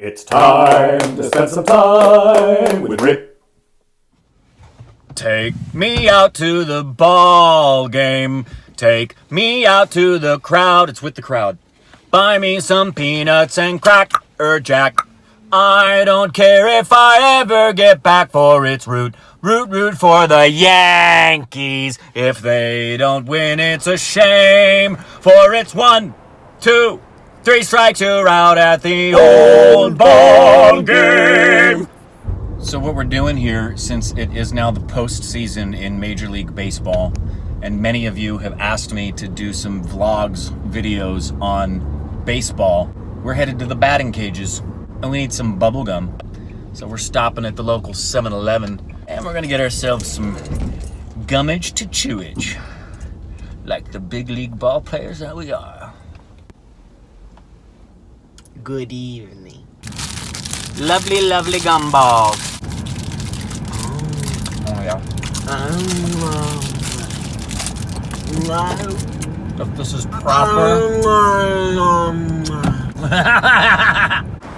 It's time to spend some time with Rick. Take me out to the ball game. Take me out to the crowd. It's with the crowd. Buy me some peanuts and Cracker Jack. I don't care if I ever get back, for it's root for the Yankees. If they don't win, it's a shame, for it's 1, 2, 3 strikes, you're out at the old ball game. So what we're doing here, since it is now the postseason in Major League Baseball, and many of you have asked me to do some vlogs, videos on baseball, we're headed to the batting cages, and we need some bubble gum. So we're stopping at the local 7-Eleven, and we're gonna get ourselves some gummage to chewage, like the big league ball players that we are. Good evening. Lovely, lovely gumballs. Oh yeah. If this is proper.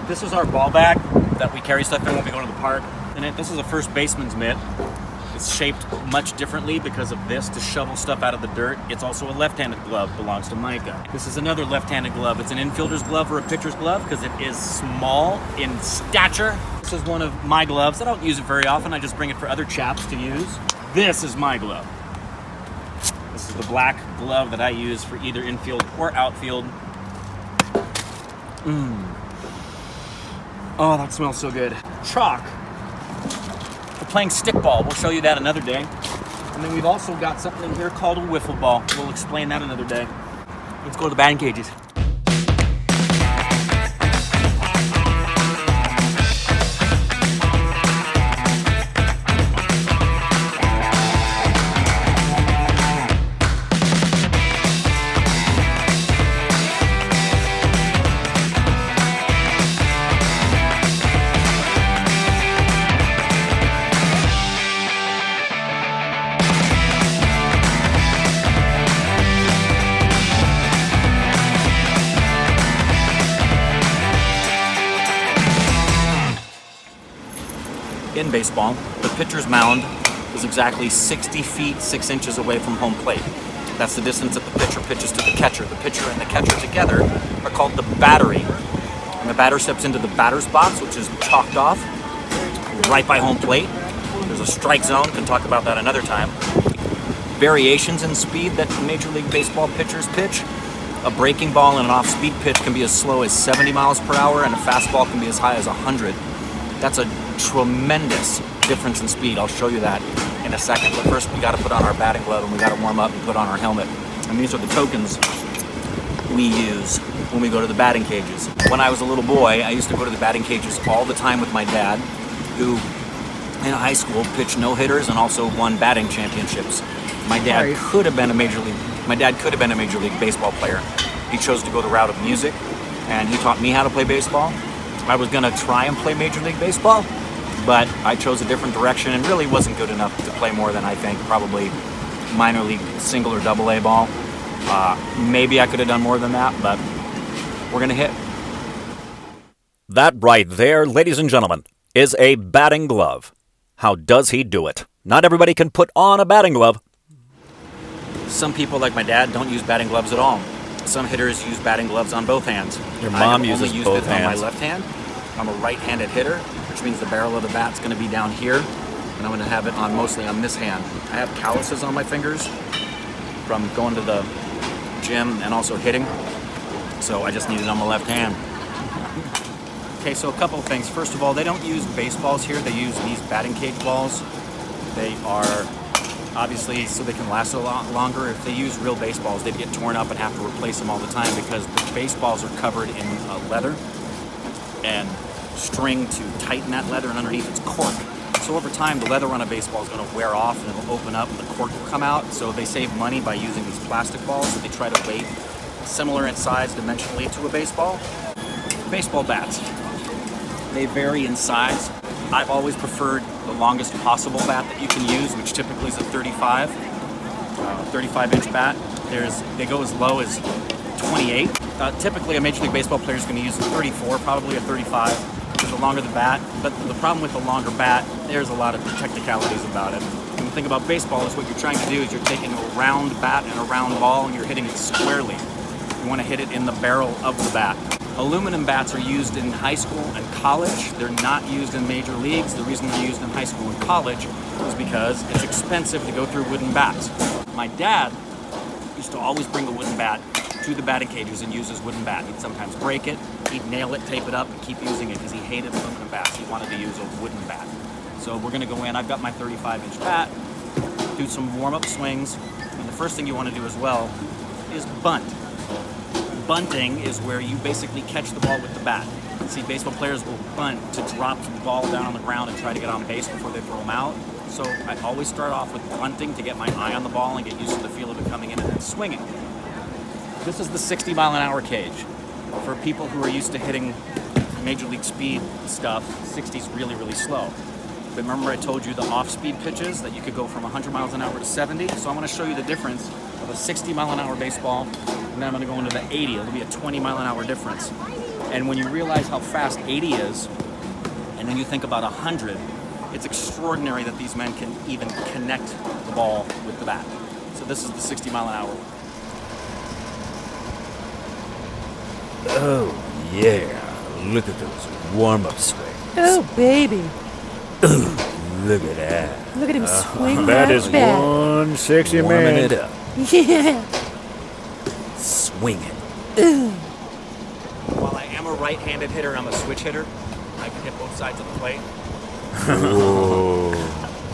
This is our ball bag that we carry stuff in when we go to the park. And this is a first baseman's mitt. It's shaped much differently because of this to shovel stuff out of the dirt. It's also a left-handed glove, belongs to Micah. This is another left-handed glove. It's an infielder's glove or a pitcher's glove because it is small in stature. This is one of my gloves. I don't use it very often. I just bring it for other chaps to use. This is my glove. This is the black glove that I use for either infield or outfield. Oh, that smells so good. Chalk. For playing stickball. We'll show you that another day. And then we've also got something in here called a wiffle ball. We'll explain that another day. Let's go to the batting cages. In baseball, the pitcher's mound is exactly 60 feet 6 inches away from home plate. That's the distance that the pitcher pitches to the catcher. The pitcher and the catcher together are called the battery. And the batter steps into the batter's box, which is chalked off right by home plate. There's a strike zone, can talk about that another time. Variations in speed that Major League Baseball pitchers pitch. A breaking ball and an off-speed pitch can be as slow as 70 miles per hour, and a fastball can be as high as 100. That's a tremendous difference in speed. I'll show you that in a second. But first, we got to put on our batting glove and we got to warm up and put on our helmet. And these are the tokens we use when we go to the batting cages. When I was a little boy, I used to go to the batting cages all the time with my dad, who in high school pitched no-hitters and also won batting championships. My dad could have been a Major League Baseball player. He chose to go the route of music, and he taught me how to play baseball. I was going to try and play Major League Baseball, but I chose a different direction and really wasn't good enough to play more than I think probably minor league single or double A ball. Maybe I could have done more than that, but we're going to hit. That right there, ladies and gentlemen, is a batting glove. How does he do it? Not everybody can put on a batting glove. Some people, like my dad, don't use batting gloves at all. Some hitters use batting gloves on both hands. Your mom uses both hands. On my left hand. I'm a right-handed hitter, which means the barrel of the bat's going to be down here, and I'm going to have it on mostly on this hand. I have calluses on my fingers from going to the gym and also hitting, so I just need it on my left hand. Okay, so a couple of things. First of all, they don't use baseballs here. They use these batting cage balls. They are obviously so they can last a lot longer. If they use real baseballs, they'd get torn up and have to replace them all the time because the baseballs are covered in leather and string to tighten that leather, and underneath it's cork. So over time, the leather on a baseball is going to wear off and it'll open up and the cork will come out. So they save money by using these plastic balls that they try to weight similar in size dimensionally to a baseball. Baseball bats, they vary in size. I've always preferred the longest possible bat that you can use, which typically is a 35-inch bat. They go as low as 28. Typically, a Major League Baseball player is going to use a 34, probably a 35. the longer the bat. But the problem with the longer bat, there's a lot of technicalities about it. When you think about baseball, is what you're trying to do is you're taking a round bat and a round ball and you're hitting it squarely. You want to hit it in the barrel of the bat. Aluminum bats are used in high school and college. They're not used in major leagues. The reason they're used in high school and college is because it's expensive to go through wooden bats. My dad used to always bring a wooden bat to the batting cages and use his wooden bat. He'd sometimes break it, he'd nail it, tape it up, and keep using it because he hated aluminum bats. He wanted to use a wooden bat. So we're going to go in. I've got my 35-inch bat, do some warm-up swings, and the first thing you want to do as well is bunt. Bunting is where you basically catch the ball with the bat. See, baseball players will bunt to drop the ball down on the ground and try to get on base before they throw them out. So I always start off with bunting to get my eye on the ball and get used to the feel of it coming in and then swinging. This is the 60-mile-an-hour cage. For people who are used to hitting major league speed stuff, 60 is really, really slow. But remember I told you the off-speed pitches that you could go from 100 miles an hour to 70? So I'm going to show you the difference of a 60-mile-an-hour baseball, and then I'm going to go into the 80. It'll be a 20-mile-an-hour difference. And when you realize how fast 80 is, and then you think about 100, it's extraordinary that these men can even connect the ball with the bat. So this is the 60-mile-an-hour one. Oh, yeah. Look at those warm-up swings. Oh, baby. Look at that. Look at him swing That is bat. one sexy Warming man. it up. Yeah. Swing it. While I am a right-handed hitter, I'm a switch hitter. I can hit both sides of the plate.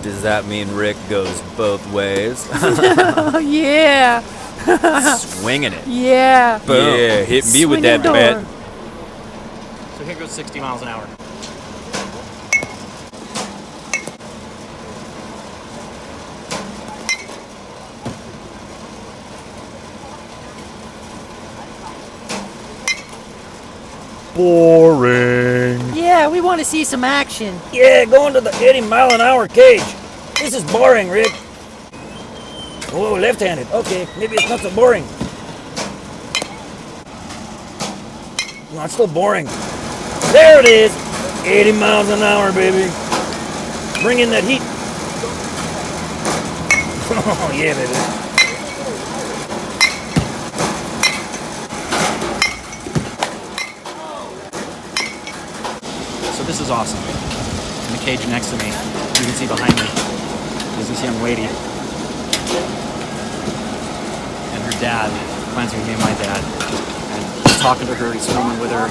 Does that mean Rick goes both ways? Oh, yeah. Swinging it. Yeah. Boom. Yeah, hit me with Swing that the bat. door. So here goes 60 miles an hour. Boring. Yeah, we want to see some action. Yeah, going to the 80-mile-an-hour cage. This is boring, Rick. Oh, left-handed. Okay, maybe it's not so boring. No, it's still boring. There it is. 80 miles an hour, baby. Bring in that heat. Oh, yeah, baby. So this is awesome. In the cage next to me, you can see behind me, is this young lady. And her dad, reminds me of me and my dad. And he's talking to her, he's filming with her,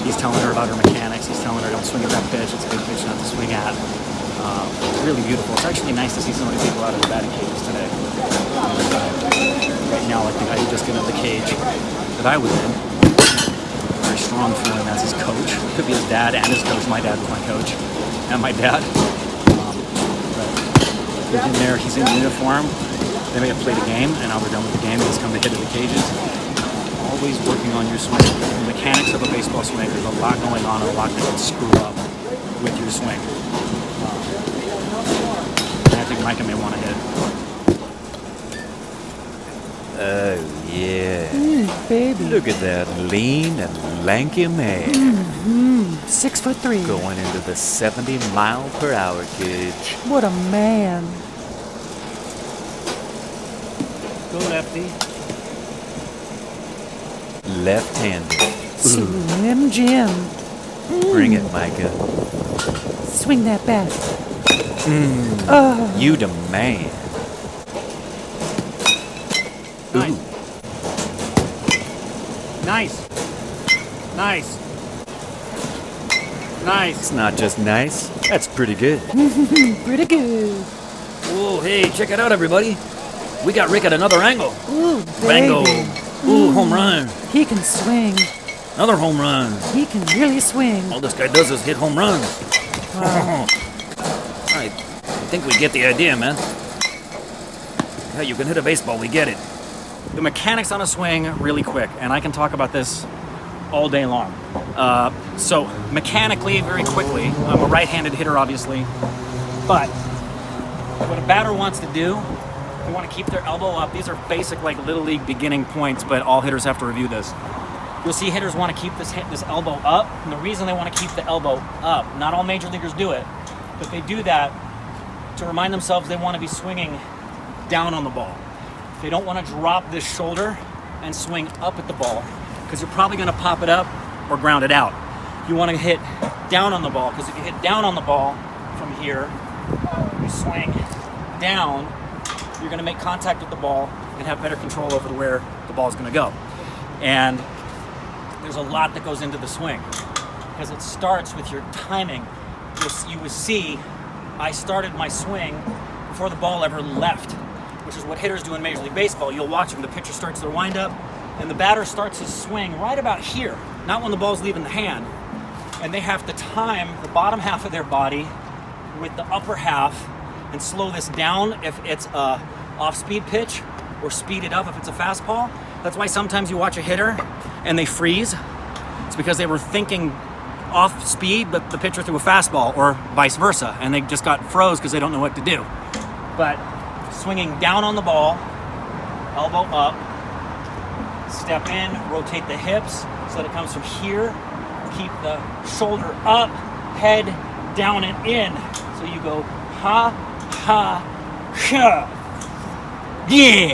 he's telling her about her mechanics, he's telling her don't swing at that pitch, it's a good pitch not to swing at. Really beautiful. It's actually nice to see so many people out of the batting cages today. Right now, like the guy who just got out of the cage that I was in, very strong feeling as his coach. Could be his dad and his coach. My dad was my coach, and my dad. But he's in there. He's in uniform. They may have played a game, and now they're done with the game. They just come to hit of the cages. Always working on your swing. The mechanics of a baseball swing. There's a lot going on, and a lot that can screw up with your swing. And I think Micah may want to hit. Oh, yeah. Baby. Look at that lean and lanky man 6'3". going into the 70-mile-per-hour cage. What a man. Go lefty. Left-handed. Slim Jim. Bring it, Micah. Swing that bat. You the man. Nice. Nice. Nice. It's not just nice. That's pretty good. Pretty good. Whoa, hey, check it out, everybody. We got Rick at another angle. Ooh, Bango. baby. Ooh, home run. He can swing. Another home run. He can really swing. All this guy does is hit home runs. I think we get the idea, man. Yeah, you can hit a baseball, we get it. The mechanics on a swing really quick, and I can talk about this all day long. So mechanically, very quickly, I'm a right-handed hitter, obviously, but what a batter wants to do, they want to keep their elbow up. These are basic, like, little league beginning points, but all hitters have to review this. You'll see hitters want to keep this elbow up, and the reason they want to keep the elbow up, not all major leaguers do it, but they do that to remind themselves they want to be swinging down on the ball. They don't want to drop this shoulder and swing up at the ball, because you're probably going to pop it up or ground it out. You want to hit down on the ball, because if you hit down on the ball from here, you swing down, you're going to make contact with the ball and have better control over where the ball is going to go. And there's a lot that goes into the swing, because it starts with your timing. You would see I started my swing before the ball ever left, which is what hitters do in Major League Baseball. You'll watch them. The pitcher starts their windup, and the batter starts his swing right about here, not when the ball's leaving the hand. And they have to time the bottom half of their body with the upper half and slow this down if it's a off-speed pitch, or speed it up if it's a fastball. That's why sometimes you watch a hitter and they freeze. It's because they were thinking off speed, but the pitcher threw a fastball, or vice versa, and they just got froze because they don't know what to do. But swinging down on the ball, elbow up, step in, rotate the hips so that it comes from here, keep the shoulder up, head down and in. So you go ha, ha, ha. Yeah!